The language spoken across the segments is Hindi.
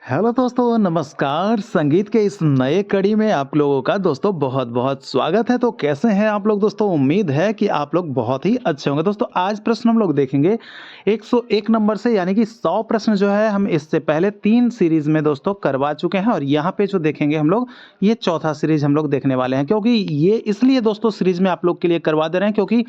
हेलो दोस्तों, नमस्कार। संगीत के इस नए कड़ी में आप लोगों का दोस्तों बहुत-बहुत स्वागत है। तो कैसे हैं आप लोग दोस्तों? उम्मीद है कि आप लोग बहुत ही अच्छे होंगे। दोस्तों आज प्रश्न हम लोग देखेंगे 101 नंबर से, यानी कि 100 प्रश्न जो है हम इससे पहले 3 सीरीज़ में दोस्तों करवा चुके हैं और यहाँ पे जो देखेंगे हम लोग ये चौथा सीरीज़ हम लोग देखने वाले हैं। क्योंकि ये इसलिए दोस्तों सीरीज़ में आप लोग के लिए करवा दे रहे हैं क्योंकि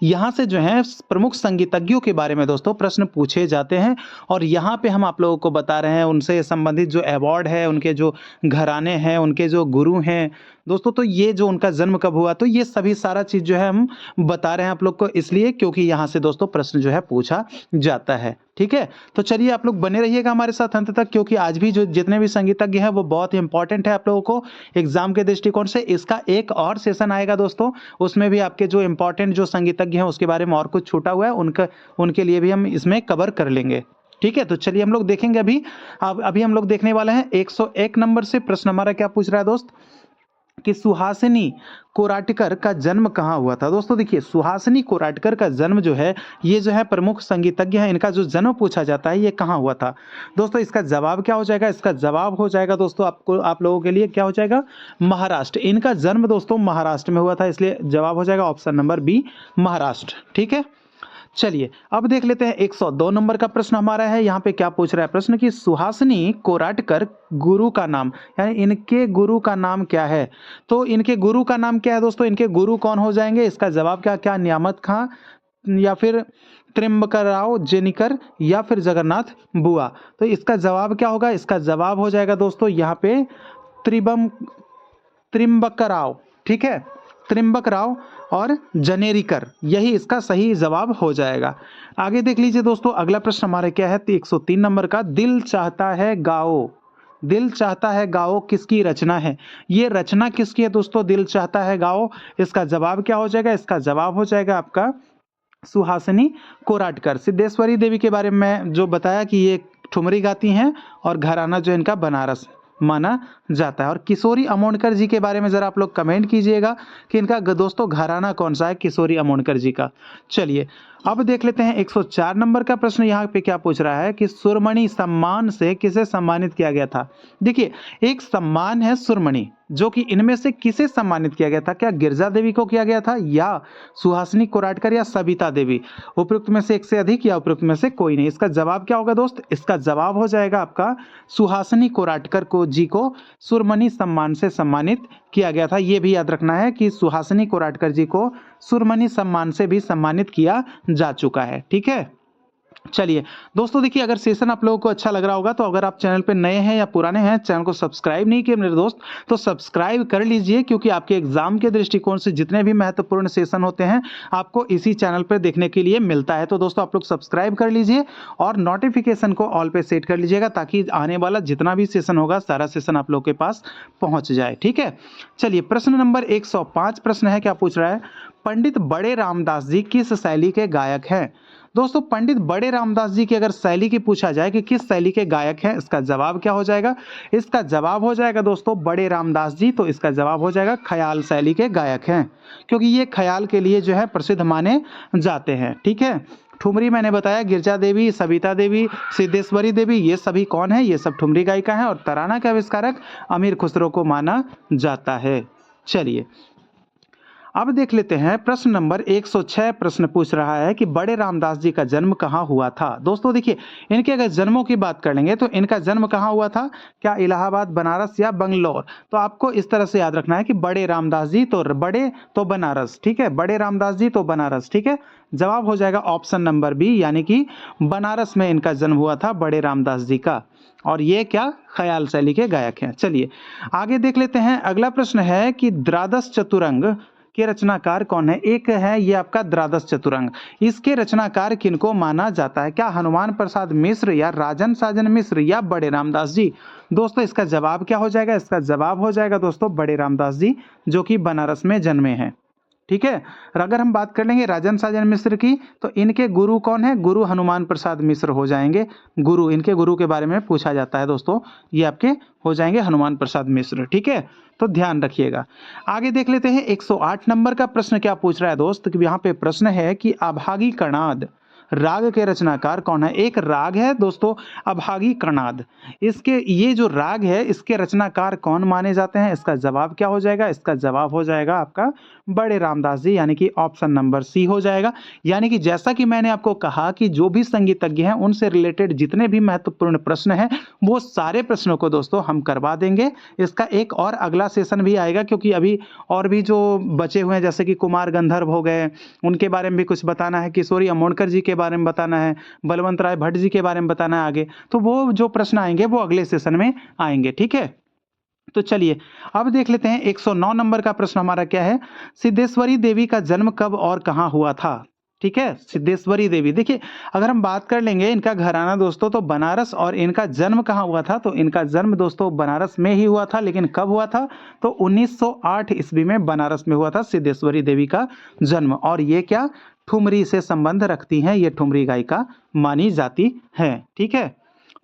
यहाँ से जो है प्रमुख संगीतज्ञों के बारे में दोस्तों प्रश्न पूछे जाते हैं और यहाँ पे हम आप लोगों को बता रहे हैं उनसे संबंधित जो अवार्ड है, उनके जो घराने हैं, उनके जो गुरु हैं, दोस्तों तो ये जो उनका जन्म कब हुआ, तो ये सभी सारा चीज़ जो है हम बता रहे हैं आप लोग को इसलिए क्योंकि यहाँ से दोस्तों प्रश्न जो है पूछा जाता है। ठीक है? तो चलिए आप लोग बने रहिएगा हमारे साथ अंत तक क्योंकि आज भी जो जितने भी संगीतज्ञ हैं वो बहुत ही इंपॉर्टेंट है आप लोगों को एग्ज़ाम के दृष्टिकोण से। इसका एक और सेशन आएगा दोस्तों, उसमें भी आपके जो इंपॉर्टेंट जो संगीतज्ञ हैं उसके बारे में और कुछ छूटा हुआ है, उनके लिए भी हम इसमें कवर कर लेंगे। ठीक है? तो चलिए हम लोग देखेंगे अभी। अब अभी हम लोग देखने वाले हैं 101 नंबर से प्रश्न हमारा क्या पूछ रहा है दोस्त कि सुहासिनी कोराटकर का जन्म कहाँ हुआ था? दोस्तों देखिए सुहासिनी कोराटकर का जन्म जो है, ये जो है प्रमुख संगीतज्ञ हैं, इनका जो जन्म पूछा जाता है ये कहाँ हुआ था? दोस्तों इसका जवाब क्या हो जाएगा? इसका जवाब हो जाएगा दोस्तों आपको आप लोगों के लिए क्या हो जाएगा? महाराष्ट्र। इनका जन्म दोस्तों महाराष्ट्र में हुआ था, इसलिए जवाब हो जाएगा ऑप्शन नंबर बी महाराष्ट्र। ठीक है? चलिए अब देख लेते हैं 102 नंबर का प्रश्न हमारा है। यहाँ पे क्या पूछ रहा है प्रश्न कि सुहासिनी कोराटकर गुरु का नाम, यानी इनके गुरु का नाम क्या है? तो इनके गुरु का नाम क्या है दोस्तों? इनके गुरु कौन हो जाएंगे? इसका जवाब क्या नियामत खां या फिर त्रिम्बकराव जेनिकर या फिर जगन्नाथ बुआ? तो इसका जवाब क्या होगा? इसका जवाब हो जाएगा दोस्तों यहाँ पे त्रिबम त्रिम्बकराव। ठीक है? त्रिम्बक राव और जनेरीकर, यही इसका सही जवाब हो जाएगा। आगे देख लीजिए दोस्तों, अगला प्रश्न हमारे क्या है? 103 नंबर का, दिल चाहता है गाओ। दिल चाहता है गाओ किसकी रचना है? ये रचना किसकी है दोस्तों? दिल चाहता है गाओ। इसका जवाब क्या हो जाएगा? इसका जवाब हो जाएगा आपका सुहासिनी कोराटकर। सिद्धेश्वरी देवी के बारे में जो बताया कि ये ठुमरी गाती हैं और घराना जो इनका बनारस माना जाता है। और किशोरी अमोणकर जी के बारे में ज़रा आप लोग कमेंट कीजिएगा कि इनका दोस्तों घराना कौन सा है किशोरी अमोणकर जी का। चलिए अब देख लेते हैं 104 नंबर का प्रश्न। यहाँ पे क्या पूछ रहा है कि सुरमणि सम्मान से किसे सम्मानित किया गया था? देखिए एक सम्मान है सुरमणि, जो कि इनमें से किसे सम्मानित किया गया था? क्या गिरजा देवी को किया गया था या सुहासिनी कोराटकर या सविता देवी? उपयुक्त में से एक से अधिक या उपयुक्त में से कोई नहीं। इसका जवाब क्या होगा दोस्त? इसका जवाब हो जाएगा आपका सुहासिनी कोराटकर को जी को सुरमणि सम्मान से सम्मानित किया गया था। ये भी याद रखना है कि सुहासिनी कोराटकर जी को सुरमणि सम्मान से भी सम्मानित किया जा चुका है। ठीक है? चलिए दोस्तों देखिए, अगर सेशन आप लोगों को अच्छा लग रहा होगा तो अगर आप चैनल पे नए हैं या पुराने हैं, चैनल को सब्सक्राइब नहीं किए मेरे दोस्त, तो सब्सक्राइब कर लीजिए क्योंकि आपके एग्जाम के दृष्टिकोण से जितने भी महत्वपूर्ण सेशन होते हैं आपको इसी चैनल पर देखने के लिए मिलता है। तो दोस्तों आप लोग सब्सक्राइब कर लीजिए और नोटिफिकेशन को ऑल पे सेट कर लीजिएगा ताकि आने वाला जितना भी सेशन होगा सारा सेशन आप लोग के पास पहुंच जाए। ठीक है? चलिए प्रश्न नंबर 105 प्रश्न है, क्या पूछ रहा है? पंडित बड़े रामदास जी किस शैली के गायक हैं? दोस्तों पंडित बड़े रामदास जी की अगर शैली की पूछा जाए कि किस शैली के गायक हैं, इसका जवाब क्या हो जाएगा? इसका जवाब हो जाएगा दोस्तों बड़े रामदास जी, तो इसका जवाब हो जाएगा ख्याल शैली के गायक हैं क्योंकि ये ख्याल के लिए जो है प्रसिद्ध माने जाते हैं। ठीक है? ठुमरी मैंने बताया गिरजा देवी, सविता देवी, सिद्धेश्वरी देवी, ये सभी कौन है? ये सब ठुमरी गायिका हैं और तराना के आविष्कारक अमीर खुसरो को माना जाता है। चलिए अब देख लेते हैं प्रश्न नंबर 106 प्रश्न पूछ रहा है कि बड़े रामदास जी का जन्म कहाँ हुआ था? दोस्तों देखिए इनके अगर जन्मों की बात कर लेंगे तो इनका जन्म कहाँ हुआ था? क्या इलाहाबाद, बनारस या बंगलौर? तो आपको इस तरह से याद रखना है कि बड़े रामदास जी तो बड़े तो बनारस। ठीक है? बड़े रामदास जी तो बनारस। ठीक है? जवाब हो जाएगा ऑप्शन नंबर बी, यानी कि बनारस में इनका जन्म हुआ था बड़े रामदास जी का। और ये क्या ख्याल शैली के गायक हैं। चलिए आगे देख लेते हैं। अगला प्रश्न है कि द्वादश चतुरंग के रचनाकार कौन है? एक है ये आपका द्वादश चतुरंग, इसके रचनाकार किनको माना जाता है? क्या हनुमान प्रसाद मिश्र या राजन साजन मिश्र या बड़े रामदास जी? दोस्तों इसका जवाब क्या हो जाएगा? इसका जवाब हो जाएगा दोस्तों बड़े रामदास जी, जो कि बनारस में जन्मे हैं। ठीक है? और अगर हम बात कर लेंगे राजन साजन मिश्र की तो इनके गुरु कौन है? गुरु हनुमान प्रसाद मिश्र हो जाएंगे। गुरु, इनके गुरु के बारे में पूछा जाता है दोस्तों, ये आपके हो जाएंगे हनुमान प्रसाद मिश्र। ठीक है? तो ध्यान रखिएगा। आगे देख लेते हैं 108 नंबर का प्रश्न क्या पूछ रहा है दोस्त कि यहाँ पे प्रश्न है कि अभागी कणाद राग के रचनाकार कौन है? एक राग है दोस्तों अभागी कणाद, इसके ये जो राग है इसके रचनाकार कौन माने जाते हैं? इसका जवाब क्या हो जाएगा? इसका जवाब हो जाएगा आपका बड़े रामदास जी, यानी कि ऑप्शन नंबर सी हो जाएगा। यानी कि जैसा कि मैंने आपको कहा कि जो भी संगीतज्ञ हैं उनसे रिलेटेड जितने भी महत्वपूर्ण प्रश्न हैं वो सारे प्रश्नों को दोस्तों हम करवा देंगे। इसका एक और अगला सेशन भी आएगा, क्योंकि अभी और भी जो बचे हुए हैं जैसे कि कुमार गंधर्व हो गए, उनके बारे में भी कुछ बताना है, किशोरी अमोणकर जी के बारे में बताना है, बलवंत राय भट्ट जी के बारे में बताना है आगे। तो वो जो प्रश्न आएंगे वो अगले सेशन में आएंगे, ठीक है। तो चलिए अब देख लेते हैं 109 नंबर का प्रश्न हमारा क्या है? सिद्धेश्वरी देवी का जन्म कब और कहां हुआ था? ठीक है, सिद्धेश्वरी देवी, देखिए अगर हम बात कर लेंगे इनका घराना दोस्तों तो बनारस, और इनका जन्म कहाँ हुआ था? तो इनका जन्म दोस्तों बनारस में ही हुआ था, लेकिन कब हुआ था? तो 1908 ईस्वी में बनारस में हुआ था सिद्धेश्वरी देवी का जन्म। और ये क्या ठुमरी से संबंध रखती हैं, ये ठुमरी गायिका मानी जाती है, ठीक है।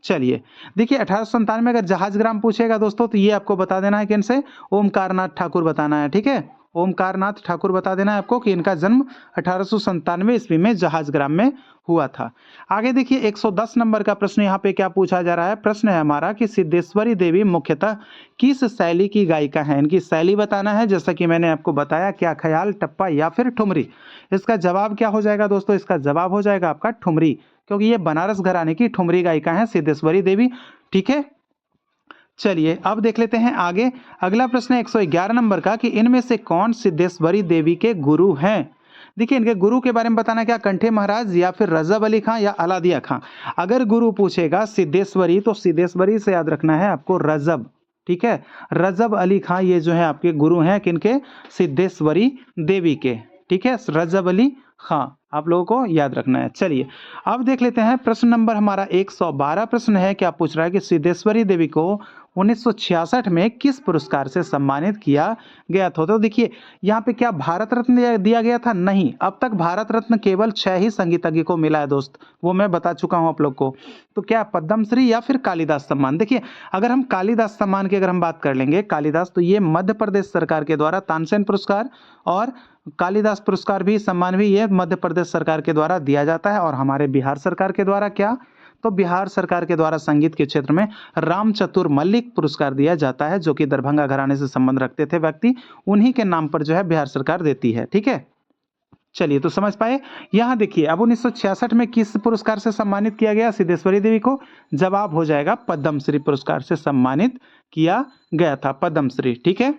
चलिए देखिए 1897 में अगर जहाजग्राम पूछेगा दोस्तों तो ये आपको बता देना है कि इनसे ओमकारनाथ ठाकुर बताना है, ठीक है। ओमकारनाथ ठाकुर बता देना है आपको कि इनका जन्म 1897 ईस्वी में जहाजग्राम में हुआ था। आगे देखिए 110 नंबर का प्रश्न यहाँ पे क्या पूछा जा रहा है? प्रश्न है हमारा कि सिद्धेश्वरी देवी मुख्यतः किस शैली की गायिका है? इनकी शैली बताना है, जैसा कि मैंने आपको बताया, क्या ख्याल, टप्पा या फिर ठुमरी। इसका जवाब क्या हो जाएगा दोस्तों? इसका जवाब हो जाएगा आपका ठुमरी, क्योंकि ये बनारस घराने की ठुमरी गायिका है सिद्धेश्वरी देवी, ठीक है। चलिए अब देख लेते हैं आगे अगला प्रश्न है 111 नंबर का कि इनमें से कौन सिद्धेश्वरी देवी के गुरु हैं? देखिए इनके गुरु के बारे में बताना, क्या कंठे महाराज या फिर रजब अली खां या अलादिया खां। अगर गुरु पूछेगा सिद्धेश्वरी तो सिद्धेश्वरी से याद रखना है आपको रजब, ठीक है। रजब अली खां ये जो है आपके गुरु हैं किनके? सिद्धेश्वरी देवी के, ठीक है, रजब अली खां, आप लोगों को याद रखना है। चलिए अब देख लेते हैं प्रश्न नंबर हमारा 112 प्रश्न है, क्या पूछ रहा है कि सिद्धेश्वरी देवी को 1966 में किस पुरस्कार से सम्मानित किया गया था? तो देखिए यहाँ पे क्या भारत रत्न दिया गया था? नहीं, अब तक भारत रत्न केवल 6 ही संगीतज्ञ को मिला है दोस्त, वो मैं बता चुका हूँ आप लोग को। तो क्या पद्मश्री या फिर कालिदास सम्मान? देखिए अगर हम कालिदास सम्मान की अगर हम बात कर लेंगे, कालिदास तो ये मध्य प्रदेश सरकार के द्वारा तानसेन पुरस्कार और कालिदास पुरस्कार भी सम्मान भी ये मध्य प्रदेश सरकार के द्वारा दिया जाता है। और हमारे बिहार सरकार के द्वारा क्या? तो बिहार सरकार के द्वारा संगीत के क्षेत्र में राम चतुर मल्लिक पुरस्कार दिया जाता है, जो कि दरभंगा घराने से संबंध रखते थे व्यक्ति, उन्हीं के नाम पर जो है बिहार सरकार देती है, ठीक है। चलिए तो समझ पाए। यहाँ देखिए अब 1966 में किस पुरस्कार से सम्मानित किया गया सिद्धेश्वरी देवी को? जवाब हो जाएगा पद्मश्री पुरस्कार से सम्मानित किया गया था, पद्मश्री, ठीक है।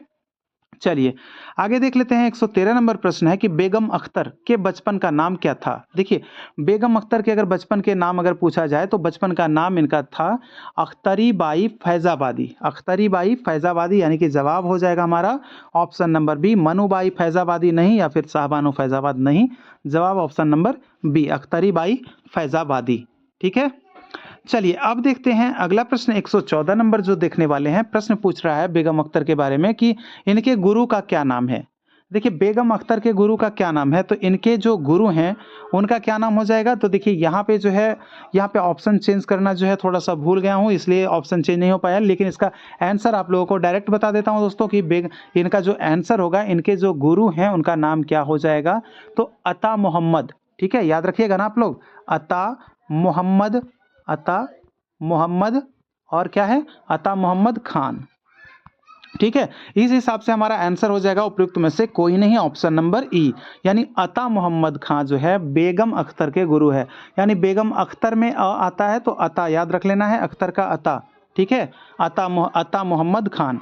चलिए आगे देख लेते हैं 113 नंबर प्रश्न है कि बेगम अख्तर के बचपन का नाम क्या था? देखिए बेगम अख्तर के अगर बचपन के नाम अगर पूछा जाए तो बचपन का नाम इनका था अख्तरी बाई फैजाबादी, अख्तरी बाई फैजाबादी, यानी कि जवाब हो जाएगा हमारा option number B, Manubai Faizabadi नहीं या फिर शाहबानो फैजाबाद नहीं, जवाब option number B, Akhtari Bai Faizabadi, ठीक है। चलिए अब देखते हैं अगला प्रश्न 114 नंबर जो देखने वाले हैं। प्रश्न पूछ रहा है बेगम अख्तर के बारे में कि इनके गुरु का क्या नाम है? देखिए बेगम अख्तर के गुरु का क्या नाम है? तो इनके जो गुरु हैं उनका क्या नाम हो जाएगा? तो देखिए यहाँ पे जो है यहाँ पे ऑप्शन चेंज करना जो है थोड़ा सा भूल गया हूँ, इसलिए ऑप्शन चेंज नहीं हो पाया, लेकिन इसका आंसर आप लोगों को डायरेक्ट बता देता हूँ दोस्तों कि इनका जो आंसर होगा, इनके जो गुरु हैं उनका नाम क्या हो जाएगा? तो अता मोहम्मद, ठीक है, याद रखिएगा ना आप लोग, अता मोहम्मद, अता मोहम्मद और क्या है? अता मोहम्मद खान, ठीक है। इस हिसाब से हमारा आंसर हो जाएगा उपयुक्त में से कोई नहीं, ऑप्शन नंबर ई, यानी अता मोहम्मद खान जो है बेगम अख्तर के गुरु है। यानी बेगम अख्तर में अ आता है तो अता याद रख लेना है, अख्तर का अता, ठीक है, अता मोहम्मद खान।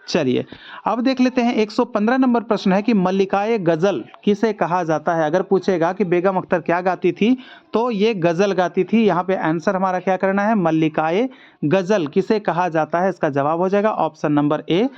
चलिए अब देख लेते हैं 115 नंबर प्रश्न है कि मल्लिकाए गजल किसे कहा जाता है? अगर पूछेगा कि बेगम अख्तर क्या गाती थी तो ये गजल गाती थी। यहाँ पे आंसर हमारा क्या करना है? मल्लिकाए गजल किसे कहा जाता है? इसका जवाब हो जाएगा ऑप्शन नंबर ए,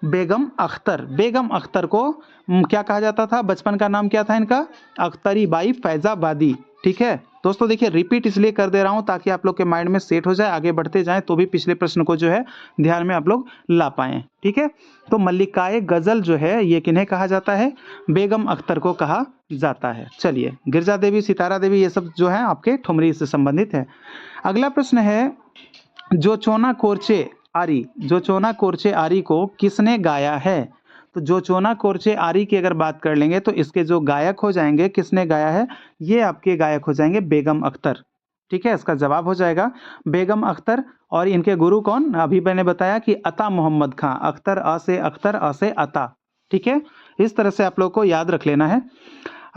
बेगम अख्तर। बेगम अख्तर को क्या कहा जाता था? बचपन का नाम क्या था इनका? अख्तरी बाई फैजाबादी, ठीक है दोस्तों। देखिए रिपीट इसलिए कर दे रहा हूं ताकि आप लोग के माइंड में सेट हो जाए, आगे बढ़ते जाएं तो भी पिछले प्रश्न को जो है ध्यान में आप लोग ला पाएं, ठीक है। तो मल्लिकाए गजल जो है ये किन्हें कहा जाता है? बेगम अख्तर को कहा जाता है। चलिए गिरजा देवी, सितारा देवी ये सब जो है आपके ठुमरी से संबंधित है। अगला प्रश्न है जो चोना कोरचे आरी, जो चोना कोरचे आरी को किसने गाया है? तो जो चोना कोरचे आरी की अगर बात कर लेंगे तो इसके जो गायक हो जाएंगे, किसने गाया है, ये आपके गायक हो जाएंगे बेगम अख्तर। ठीक है, इसका जवाब हो जाएगा बेगम अख्तर। और इनके गुरु कौन, अभी मैंने बताया कि अता मोहम्मद खां, अख्तर अ से अता। ठीक है, इस तरह से आप लोग को याद रख लेना है।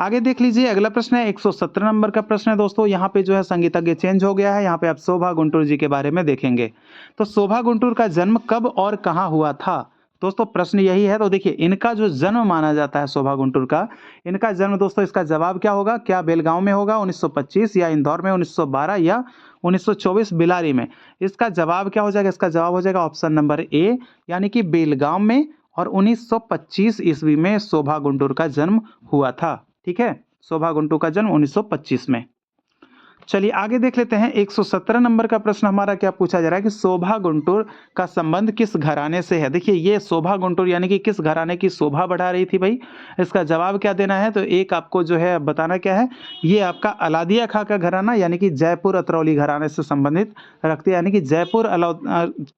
आगे देख लीजिए, अगला प्रश्न है 117 नंबर का प्रश्न है दोस्तों। यहाँ पे जो है संगीतज्ञ चेंज हो गया है, यहाँ पे आप शोभा गुंटूर जी के बारे में देखेंगे। तो शोभा गुंटूर का जन्म कब और कहाँ हुआ था दोस्तों, प्रश्न यही है। तो देखिए, इनका जो जन्म माना जाता है शोभा गुंटूर का, इनका जन्म दोस्तों, इसका जवाब क्या होगा, क्या बेलगांव में होगा 1925, या इंदौर में 1912, या 1924 बिलारी में। इसका जवाब क्या हो जाएगा, इसका जवाब हो जाएगा ऑप्शन नंबर ए, यानी कि बेलगांव में, और 1925 ईस्वी में शोभा गुंटूर का जन्म हुआ था। ठीक है, शोभा गुंटूर का जन्म 1925 में। चलिए आगे देख लेते हैं, 117 नंबर का प्रश्न हमारा क्या पूछा जा रहा है कि शोभा गुंटूर का संबंध किस घराने से है। देखिए, ये शोभा गुंटूर यानी कि किस घराने की शोभा बढ़ा रही थी भाई, इसका जवाब क्या देना है। तो एक आपको जो है बताना क्या है, ये आपका अलादिया खां का घराना, यानी कि जयपुर अतरौली घराने से संबंधित रखते हैं, यानी कि जयपुर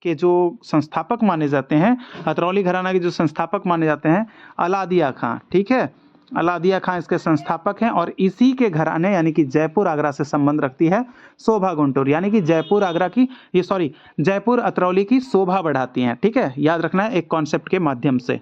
के जो संस्थापक माने जाते हैं, अतरौली घराना के जो संस्थापक माने जाते हैं अलादिया खां। ठीक है, अलादिया खां इसके संस्थापक हैं, और इसी के घराने यानी कि जयपुर आगरा से संबंध रखती है शोभा गुंटूर, यानी कि जयपुर आगरा की, ये सॉरी, जयपुर अतरौली की शोभा बढ़ाती हैं। ठीक है, याद रखना है एक कॉन्सेप्ट के माध्यम से।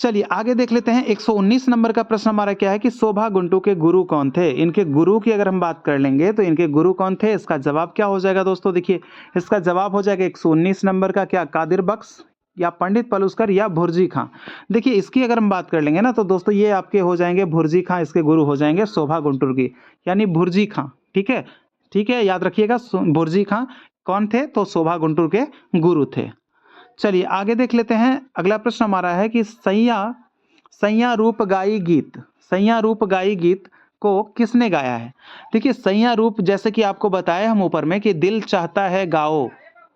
चलिए आगे देख लेते हैं, 119 नंबर का प्रश्न हमारा क्या है कि शोभा गुंटूर के गुरु कौन थे। इनके गुरु की अगर हम बात कर लेंगे तो इनके गुरु कौन थे, इसका जवाब क्या हो जाएगा दोस्तों। देखिए, इसका जवाब हो जाएगा 119 नंबर का क्या, कादिर बख्श, या पंडित पलुस्कर, या भुर्जी खां। देखिए, इसकी अगर हम बात कर लेंगे ना तो दोस्तों ये आपके हो जाएंगे भुर्जी खां, इसके गुरु हो जाएंगे शोभा गुंटूर की, यानी भुर्जी खां। ठीक है, ठीक है, याद रखिएगा, भुर्जी खां कौन थे, तो शोभा गुंटूर के गुरु थे। चलिए आगे देख लेते हैं, अगला प्रश्न हमारा है कि सैया रूप गाई गीत, सैया रूप गाई गीत को किसने गाया है। देखिए, सैया रूप, जैसे कि आपको बताया हम ऊपर में कि दिल चाहता है गाओ,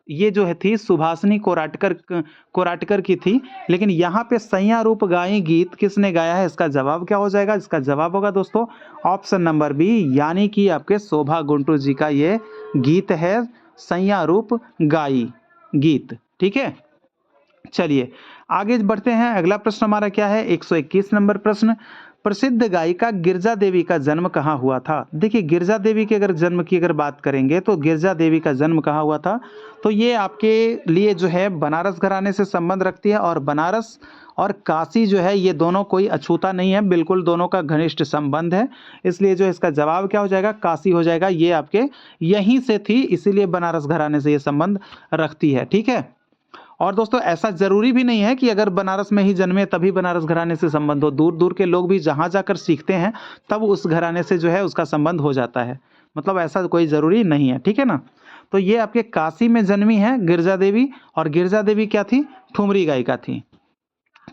ये जो है थी सुभाषिनी कोराटकर की थी, लेकिन यहाँ पे सैया रूप गाई गीत किसने गाया है, इसका जवाब क्या हो जाएगा, इसका जवाब होगा दोस्तों ऑप्शन नंबर बी, यानी कि आपके शोभा गुंटूर जी का ये गीत है, सैया रूप गाई गीत। ठीक है, चलिए आगे बढ़ते हैं, अगला प्रश्न हमारा क्या है, 121 नंबर प्रश्न, प्रसिद्ध गायिका गिरजा देवी का जन्म कहाँ हुआ था। देखिए, गिरजा देवी के अगर जन्म की अगर बात करेंगे तो गिरजा देवी का जन्म कहाँ हुआ था, तो ये आपके लिए जो है बनारस घराने से संबंध रखती है, और बनारस और काशी जो है ये दोनों कोई अछूता नहीं है, बिल्कुल दोनों का घनिष्ठ संबंध है, इसलिए जो इसका जवाब क्या हो जाएगा, काशी हो जाएगा। ये आपके यहीं से थी, इसीलिए बनारस घराने से ये संबंध रखती है। ठीक है, और दोस्तों ऐसा जरूरी भी नहीं है कि अगर बनारस में ही जन्मे तभी बनारस घराने से संबंध हो, दूर दूर के लोग भी जहाँ जाकर सीखते हैं तब उस घराने से जो है उसका संबंध हो जाता है, मतलब ऐसा कोई ज़रूरी नहीं है। ठीक है ना, तो ये आपके काशी में जन्मी है गिरजा देवी, और गिरजा देवी क्या थी, ठुमरी गायिका थी।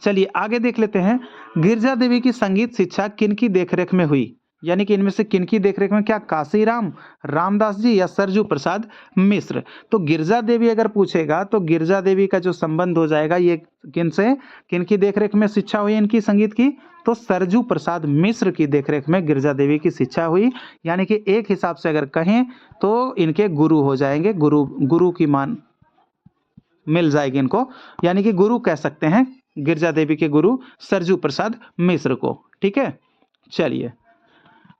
चलिए आगे देख लेते हैं, गिरजा देवी की संगीत शिक्षा किनकी देखरेख में हुई, यानी कि इनमें से किनकी देखरेख में, क्या काशीराम, रामदास जी, या सरजू प्रसाद मिश्र। तो गिरजा देवी अगर पूछेगा तो गिरजा देवी का जो संबंध हो जाएगा ये किनसे, किनकी देखरेख में शिक्षा हुई इनकी संगीत की, तो सरजू प्रसाद मिश्र की देखरेख में गिरजा देवी की शिक्षा हुई, यानी कि एक हिसाब से अगर कहें तो इनके गुरु हो जाएंगे, गुरु की मान मिल जाएगी इनको, यानी कि गुरु कह सकते हैं गिरजा देवी के गुरु सरजू प्रसाद मिश्र को। ठीक है, चलिए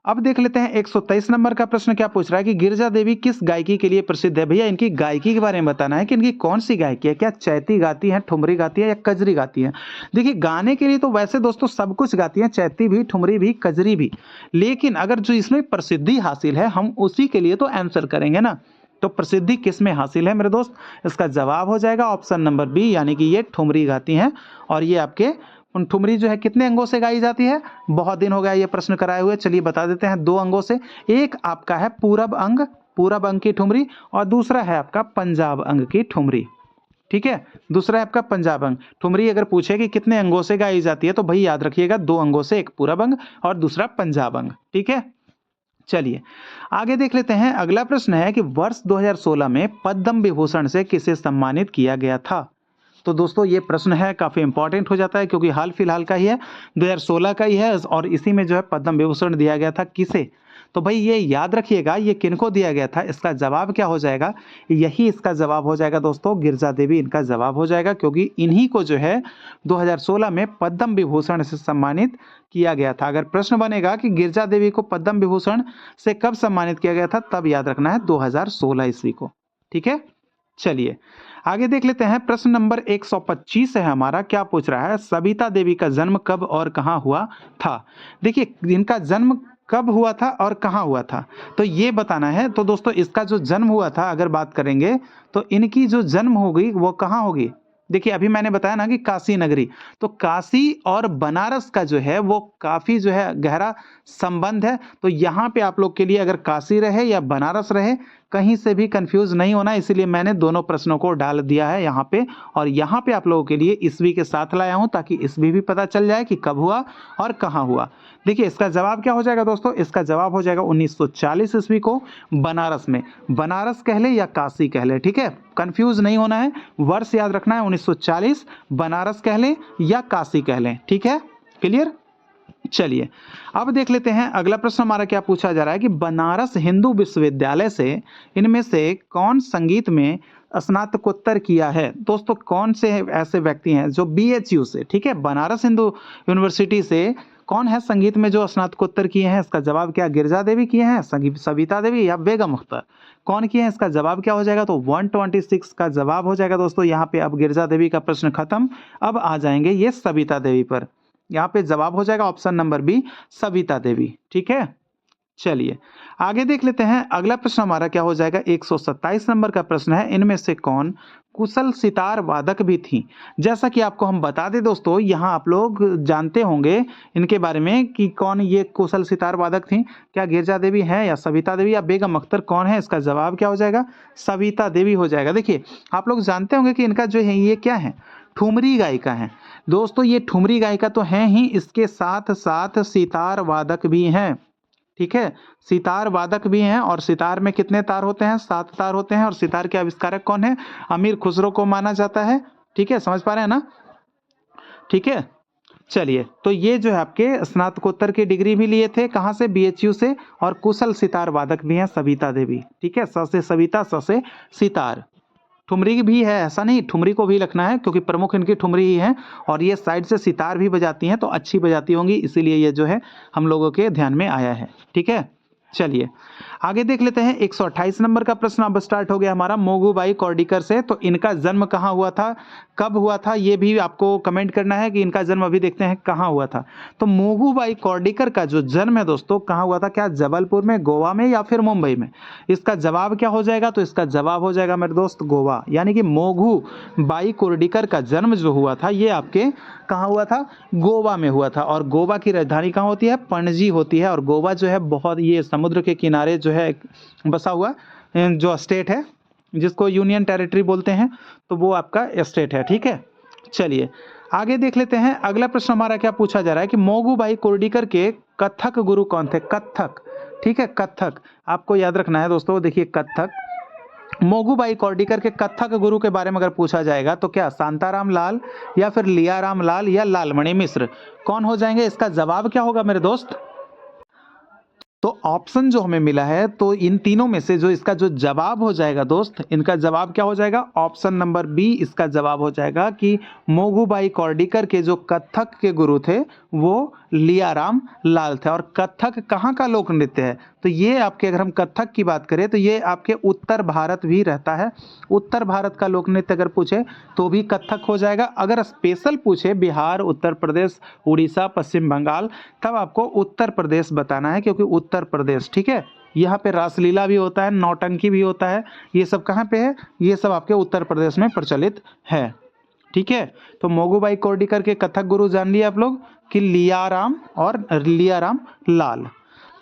अब देख लेते हैं 123 नंबर का प्रश्न क्या पूछ रहा है कि गिरजा देवी किस गायकी के लिए प्रसिद्ध है। भैया इनकी गायकी के बारे में बताना है कि इनकी कौन सी गायकी है, क्या चैती गाती हैं, ठुमरी गाती है, या कजरी गाती हैं। देखिए, गाने के लिए तो वैसे दोस्तों सब कुछ गाती हैं, चैती भी, ठुमरी भी, कजरी भी, लेकिन अगर जो इसमें प्रसिद्धि हासिल है हम उसी के लिए तो आंसर करेंगे ना। तो प्रसिद्धि किस में हासिल है मेरे दोस्त, इसका जवाब हो जाएगा ऑप्शन नंबर बी, यानी कि ये ठुमरी गाती हैं। और ये आपके ठुमरी जो है कितने अंगों से गाई जाती है, बहुत दिन हो गया ये प्रश्न कराए हुए, चलिए बता देते हैं, 2 अंगों से। एक आपका है पूरब अंग की ठुमरी, और दूसरा है आपका पंजाब अंग की ठुमरी। ठीक है, दूसरा है आपका पंजाब अंग ठुमरी। अगर पूछे कि कितने अंगों से गाई जाती है तो भाई याद रखिएगा 2 अंगों से, एक पूरब अंग और दूसरा पंजाब अंग। ठीक है, चलिए आगे देख लेते हैं, अगला प्रश्न है कि वर्ष 2016 में पद्म विभूषण से किसे सम्मानित किया गया था। तो दोस्तों ये प्रश्न है काफ़ी इंपॉर्टेंट हो जाता है, क्योंकि हाल फिलहाल का ही है, 2016 का ही है, और इसी में जो है पद्म विभूषण दिया गया था किसे। तो भाई ये याद रखिएगा ये किनको दिया गया था, इसका जवाब क्या हो जाएगा, यही इसका जवाब हो जाएगा दोस्तों, गिरिजा देवी इनका जवाब हो जाएगा, क्योंकि इन्हीं को जो है 2016 में पद्म विभूषण से सम्मानित किया गया था। अगर प्रश्न बनेगा कि गिरिजा देवी को पद्म विभूषण से कब सम्मानित किया गया था, तब याद रखना है 2016 ईस्वी को। ठीक है, चलिए आगे देख लेते हैं। प्रश्न नंबर 125 है हमारा, क्या पूछ रहा है, सविता देवी का जन्म कब और कहां हुआ था। देखिए इनका जन्म कब हुआ था और कहां हुआ था, तो ये बताना है। तो दोस्तों इसका जो जन्म हुआ था अगर बात करेंगे तो इनकी जो जन्म होगी वो कहां होगी। देखिए अभी मैंने बताया ना कि काशी नगरी, तो काशी और बनारस का जो है वो काफी जो है गहरा संबंध है। तो यहाँ पे आप लोग के लिए अगर काशी रहे या बनारस रहे, कहीं से भी कंफ्यूज नहीं होना, इसीलिए मैंने दोनों प्रश्नों को डाल दिया है यहाँ पे। और यहाँ पे आप लोगों के लिए ईस्वी के साथ लाया हूँ ताकि ईस्वी भी पता चल जाए कि कब हुआ और कहाँ हुआ। देखिए इसका जवाब क्या हो जाएगा दोस्तों, इसका जवाब हो जाएगा 1940 ईस्वी को बनारस में। बनारस कह ले या काशी कह ले, ठीक है, कंफ्यूज नहीं होना है, वर्ष याद रखना है 1940, बनारस कह ले या काशी कह ले। ठीक है, क्लियर। चलिए अब देख लेते हैं अगला प्रश्न हमारा क्या पूछा जा रहा है कि बनारस हिंदू विश्वविद्यालय से इनमें से कौन संगीत में स्नातकोत्तर किया है। दोस्तों कौन से ऐसे व्यक्ति हैं जो BHU से, ठीक है, बनारस हिंदू यूनिवर्सिटी से कौन है संगीत में जो स्नातकोत्तर किए हैं। इसका जवाब क्या, गिरिजा देवी किए हैं, सविता देवी या बेगम अख्तर, कौन किए हैं। इसका जवाब क्या हो जाएगा, तो 126 का जवाब हो जाएगा दोस्तों। यहाँ पे अब गिरिजा देवी का प्रश्न खत्म, अब आ जाएंगे ये सविता देवी पर। यहाँ पे जवाब हो जाएगा option number B, Savita Devi. ठीक है, चलिए आगे देख लेते हैं। अगला प्रश्न हमारा क्या हो जाएगा, 127 नंबर का प्रश्न है, इनमें से कौन कुशल सितार वादक भी थी। जैसा कि आपको हम बता दें दोस्तों, यहाँ आप लोग जानते होंगे इनके बारे में कि कौन ये कुशल सितार वादक थी। क्या गिरिजा देवी है या सविता देवी या बेगम अख्तर, कौन है। इसका जवाब क्या हो जाएगा, सविता देवी हो जाएगा। देखिए आप लोग जानते होंगे कि इनका जो है ये क्या है, ठुमरी गायिका है दोस्तों। ये ठुमरी गायिका तो हैं ही, इसके साथ साथ सितार वादक भी हैं। ठीक है, सितार वादक भी हैं। और सितार में कितने तार होते हैं, 7 तार होते हैं। और सितार के आविष्कारक कौन है, अमीर खुसरो को माना जाता है। ठीक है, समझ पा रहे हैं ना। ठीक है, चलिए तो ये जो है आपके स्नातकोत्तर की डिग्री भी लिए थे, कहाँ से, BHU से। और कुशल सितार वादक भी हैं सविता देवी। ठीक है, स से सविता, स से सितार। ठुमरी भी है, ऐसा नहीं, ठुमरी को भी लिखना है क्योंकि प्रमुख इनकी ठुमरी ही है। और ये साइड से सितार भी बजाती हैं, तो अच्छी बजाती होंगी, इसीलिए ये जो है हम लोगों के ध्यान में आया है। ठीक है, चलिए आगे देख लेते हैं। 128 नंबर का प्रश्न अब स्टार्ट हो गया हमारा मोगूबाई कोर्डीकर से। तो इनका जन्म कहाँ हुआ था, कब हुआ था, ये भी आपको कमेंट करना है कि इनका जन्म अभी देखते हैं कहाँ हुआ था। तो मोगूबाई कोर्डीकर का जो जन्म है दोस्तों कहाँ हुआ था, क्या जबलपुर में, गोवा में या फिर मुंबई में। इसका जवाब क्या हो जाएगा, तो इसका जवाब हो जाएगा मेरे दोस्त गोवा। यानी कि मोगूबाई कोर्डीकर का जन्म जो हुआ था ये आपके कहाँ हुआ था, गोवा में हुआ था। और गोवा की राजधानी कहाँ होती है, पणजी होती है। और गोवा जो है बहुत ये समुद्र के किनारे जो है बसा हुआ जो स्टेट है, जिसको यूनियन टेरिटरी बोलते हैं, तो वो आपका स्टेट है। ठीक है, चलिए आगे देख लेते हैं। अगला प्रश्न हमारा क्या पूछा जा रहा है कि मोगूबाई कोर्डीकर के कथक गुरु कौन थे। कथक, ठीक है, कथक आपको याद रखना है दोस्तों। देखिए कथक, मोगूबाई कोर्डीकर के कथक गुरु के बारे में अगर पूछा जाएगा तो क्या शांताराम लाल या फिर लियाराम लाल या लालमणि मिश्र, कौन हो जाएंगे। इसका जवाब क्या होगा मेरे दोस्त, तो ऑप्शन जो हमें मिला है तो इन तीनों में से जो इसका जो जवाब हो जाएगा दोस्त, इनका जवाब क्या हो जाएगा, ऑप्शन नंबर बी इसका जवाब हो जाएगा कि मोगूबाई कोर्डीकर के जो कथक के गुरु थे वो लियाराम लाल थे। और कथक कहाँ का लोक नृत्य है, तो ये आपके, अगर हम कथक की बात करें तो ये आपके उत्तर भारत भी रहता है। उत्तर भारत का लोक नृत्य अगर पूछे तो भी कथक हो जाएगा। अगर स्पेशल पूछे बिहार, उत्तर प्रदेश, उड़ीसा, पश्चिम बंगाल, तब आपको उत्तर प्रदेश बताना है, क्योंकि उत्तर प्रदेश, ठीक है, यहाँ पे रासलीला भी होता है, नौटंकी भी होता है। ये सब कहाँ पे है, ये सब आपके उत्तर प्रदेश में प्रचलित है। ठीक है, तो मोगूबाई कोर्डीकर के कथक गुरु जान लिए आप लोग कि लियाराम और लियाराम लाल।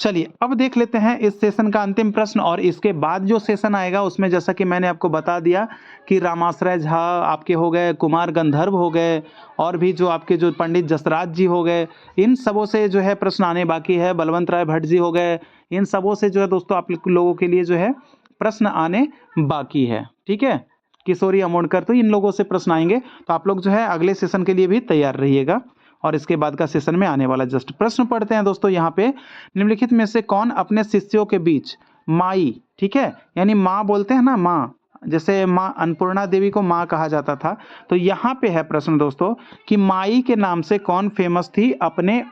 चलिए अब देख लेते हैं इस सेशन का अंतिम प्रश्न। और इसके बाद जो सेशन आएगा उसमें जैसा कि मैंने आपको बता दिया कि रामाश्रय झा आपके हो गए, कुमार गंधर्व हो गए, और भी जो आपके जो पंडित जसराज जी हो गए, इन सबों से जो है प्रश्न आने बाकी है। बलवंत राय भट्ट जी हो गए, इन सबों से जो है दोस्तों आप लोगों के लिए जो है प्रश्न आने बाकी है। ठीक है, किशोरी अमोणकर, तो इन लोगों से प्रश्न आएंगे, तो आप लोग जो है अगले सेशन के लिए भी तैयार रहिएगा। और इसके बाद का सेशन में आने वाला जस्ट प्रश्न पढ़ते हैं दोस्तों। यहाँ पे निम्नलिखित में से कौन अपने शिष्यों के बीच माई, ठीक है, यानी माँ बोलते हैं ना, माँ, जैसे माँ अन्नपूर्णा देवी को माँ कहा जाता था, तो यहाँ पे है प्रश्न दोस्तों कि माई के नाम से कौन फेमस थी, अपने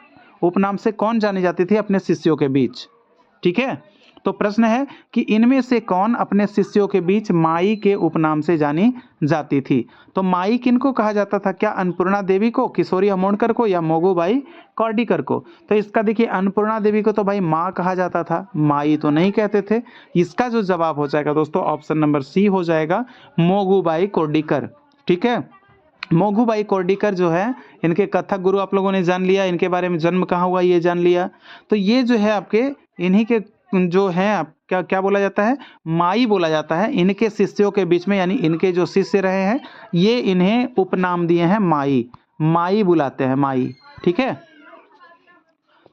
उपनाम से कौन जानी जाती थी अपने शिष्यों के बीच, ठीक है। तो प्रश्न है कि इनमें से कौन अपने शिष्यों के बीच माई के उपनाम से जानी जाती थी। तो माई किनको कहा जाता था, क्या अन्नपूर्णा देवी को, किशोरी अमोणकर को, या मोगूबाई कौरडीकर को। तो इसका देखिए अन्नपूर्णा देवी को तो भाई माँ कहा जाता था, माई तो नहीं कहते थे। इसका जो जवाब हो जाएगा दोस्तों ऑप्शन नंबर सी हो जाएगा, मोगूबाई कौरडीकर, ठीक है। मोगूबाई कौरडीकर जो है, इनके कथक गुरु आप लोगों ने जान लिया, इनके बारे में जन्म कहाँ हुआ ये जान लिया। तो ये जो है आपके इन्हीं के जो है क्या क्या बोला जाता है, माई बोला जाता है। इनके शिष्यों के बीच में, यानी इनके जो शिष्य रहे हैं, ये इन्हें उपनाम दिए हैं माई, माई बुलाते हैं, माई, ठीक है।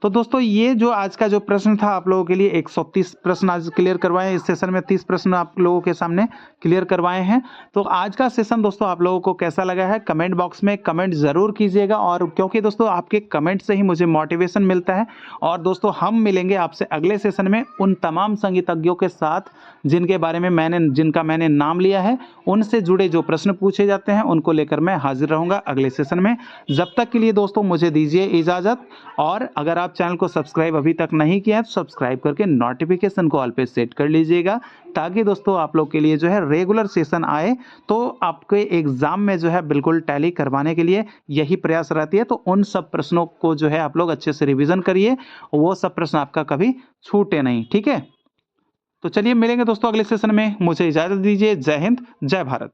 तो दोस्तों ये जो आज का जो प्रश्न था आप लोगों के लिए 130 प्रश्न आज क्लियर करवाए हैं। इस सेशन में 30 प्रश्न आप लोगों के सामने क्लियर करवाए हैं। तो आज का सेशन दोस्तों आप लोगों को कैसा लगा है, कमेंट बॉक्स में कमेंट ज़रूर कीजिएगा, और क्योंकि दोस्तों आपके कमेंट से ही मुझे मोटिवेशन मिलता है। और दोस्तों हम मिलेंगे आपसे अगले सेशन में उन तमाम संगीतज्ञों के साथ जिनका मैंने नाम लिया है, उनसे जुड़े जो प्रश्न पूछे जाते हैं उनको लेकर मैं हाजिर रहूँगा अगले सेशन में। जब तक के लिए दोस्तों मुझे दीजिए इजाज़त, और अगर आप चैनल को सब्सक्राइब अभी तक नहीं किया है तो सब्सक्राइब करके नोटिफिकेशन को ऑल पे सेट कर लीजिएगा, ताकि दोस्तों आप लोग के लिए जो है रेगुलर सेशन आए, तो आपके एग्जाम में जो है बिल्कुल टैली करवाने के लिए यही प्रयास रहती है। तो उन सब प्रश्नों को जो है आप लोग अच्छे से रिवीजन करिए, वो सब प्रश्न आपका कभी छूटे नहीं, ठीक है। तो चलिए मिलेंगे दोस्तों अगले सेशन में, मुझे इजाजत दीजिए। जय हिंद, जय भारत।